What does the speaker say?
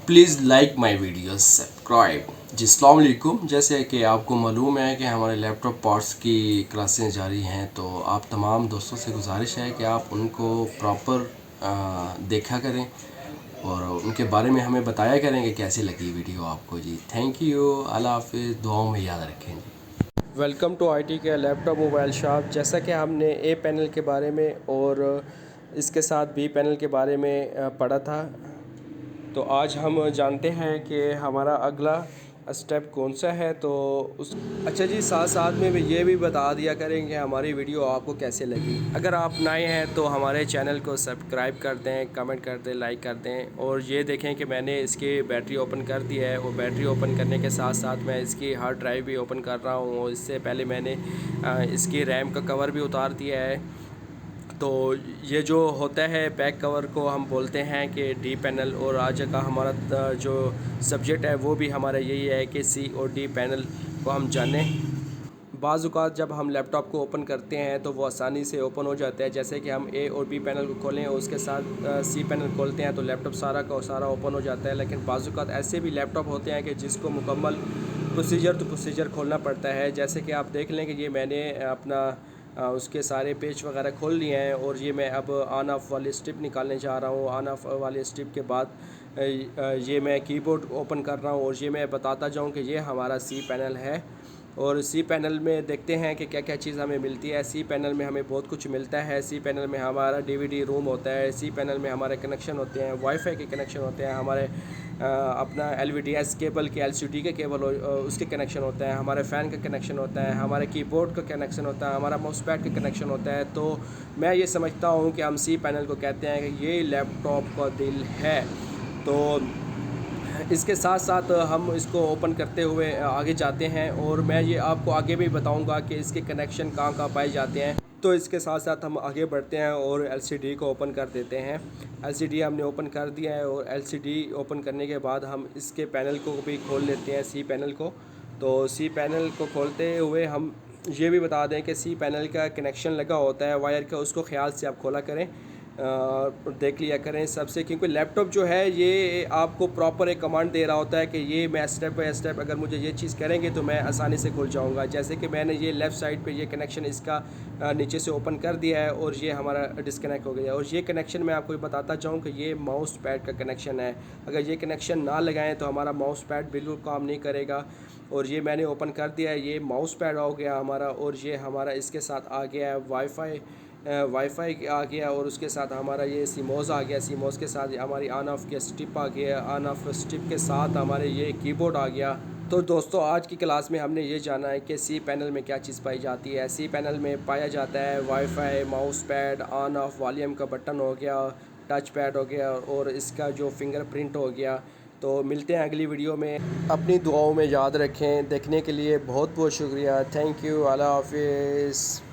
Please like my video subscribe. जी अस्सलाम वालेकुम। जैसे कि आपको मालूम है कि हमारे लैपटॉप पार्ट्स की क्लासें जारी हैं, तो आप तमाम दोस्तों से गुजारिश है कि आप उनको प्रॉपर देखा करें और उनके बारे में हमें बताया करें कि कैसी लगी वीडियो आपको। जी थैंक यू, अल्लाह हाफिज़, दुआओं में याद रखें जी। वेलकम टू आईटी के लैपटॉप मोबाइल शॉप। जैसा कि हमने ए पैनल के बारे में और इसके साथ बी पैनल के बारे में पढ़ा था, तो आज हम जानते हैं कि हमारा अगला स्टेप कौन सा है। तो उस अच्छा जी, साथ साथ में भी ये भी बता दिया करें कि हमारी वीडियो आपको कैसे लगी। अगर आप नए हैं तो हमारे चैनल को सब्सक्राइब कर दें, कमेंट कर दें, लाइक कर दें। और ये देखें कि मैंने इसकी बैटरी ओपन कर दी है, और बैटरी ओपन करने के साथ साथ मैं इसकी हार्ड ड्राइव भी ओपन कर रहा हूँ। और इससे पहले मैंने इसकी रैम का कवर भी उतार दिया है। तो ये जो होता है बैक कवर को हम बोलते हैं कि डी पैनल। और आज का हमारा जो सब्जेक्ट है वो भी हमारा यही है कि सी और डी पैनल को हम जानें। बाज़ औक़ात जब हम लैपटॉप को ओपन करते हैं तो वो आसानी से ओपन हो जाता है। जैसे कि हम ए और बी पैनल को खोलें और उसके साथ सी पैनल खोलते हैं तो लैपटॉप सारा का सारा ओपन हो जाता है। लेकिन बाज़ औक़ात ऐसे भी लैपटॉप होते हैं कि जिसको मुकम्मल प्रोसीजर खोलना पड़ता है। जैसे कि आप देख लें कि ये मैंने अपना उसके सारे पेज वगैरह खोल लिए हैं, और ये मैं अब ऑन ऑफ वाली स्ट्रिप निकालने जा रहा हूँ। ऑन ऑफ वाली स्ट्रिप के बाद ये मैं कीबोर्ड ओपन कर रहा हूँ, और ये मैं बताता जाऊँ कि ये हमारा सी पैनल है। और सी पैनल में देखते हैं कि क्या क्या चीज़ हमें मिलती है। सी पैनल में हमें बहुत कुछ मिलता है। सी पैनल में हमारा डीवीडी रूम होता है। सी पैनल में हमारे कनेक्शन होते हैं, वाईफाई के कनेक्शन होते हैं, हमारे अपना एलवीडीएस केबल के एलसीडी के केबल उसके कनेक्शन होता है, हमारे फ़ैन का कनेक्शन होता है, हमारे कीबोर्ड का कनेक्शन होता है, हमारा माउस पैड का कनेक्शन होता है। तो मैं ये समझता हूँ कि हम सी पैनल को कहते हैं कि ये लैपटॉप का दिल है। तो इसके साथ साथ हम इसको ओपन करते हुए आगे जाते हैं, और मैं ये आपको आगे भी बताऊंगा कि इसके कनेक्शन कहाँ कहाँ पाए जाते हैं। तो इसके साथ साथ हम आगे बढ़ते हैं और एलसीडी को ओपन कर देते हैं। एलसीडी हमने ओपन कर दिया है, और एलसीडी ओपन करने के बाद हम इसके पैनल को भी खोल लेते हैं, सी पैनल को। तो सी पैनल को खोलते हुए हम ये भी बता दें कि सी पैनल का कनेक्शन लगा होता है वायर का, उसको ख्याल से आप खोला करें, देख लिया करें सबसे, क्योंकि लैपटॉप जो है ये आपको प्रॉपर एक कमांड दे रहा होता है कि ये मैं स्टेप बाय स्टेप अगर मुझे ये चीज़ करेंगे तो मैं आसानी से खुल जाऊंगा। जैसे कि मैंने ये लेफ़्ट साइड पे ये कनेक्शन इसका नीचे से ओपन कर दिया है, और ये हमारा डिस्कनेक्ट हो गया है। और ये कनेक्शन मैं आपको बताता चाहूँ कि ये माउस पैड का कनेक्शन है। अगर ये कनेक्शन ना लगाएँ तो हमारा माउस पैड बिल्कुल काम नहीं करेगा। और ये मैंने ओपन कर दिया है, ये माउस पैड हो गया हमारा, और ये हमारा इसके साथ आ गया है वाईफाई आ गया, और उसके साथ हमारा ये सीमोस आ गया। सीमोस के साथ हमारी ऑन ऑफ की स्ट्रिप आ गया, ऑन ऑफ स्ट्रिप के साथ हमारे ये कीबोर्ड आ गया। तो दोस्तों, आज की क्लास में हमने ये जाना है कि सी पैनल में क्या चीज़ पाई जाती है। सी पैनल में पाया जाता है wifi, mouse pad, on off volume का बटन हो गया, टच पैड हो गया, और इसका जो फिंगरप्रिंट हो गया। तो मिलते हैं अगली वीडियो में। अपनी दुआओं में याद रखें। देखने के लिए बहुत बहुत शुक्रिया। Thank you. अल्लाह हाफिज़।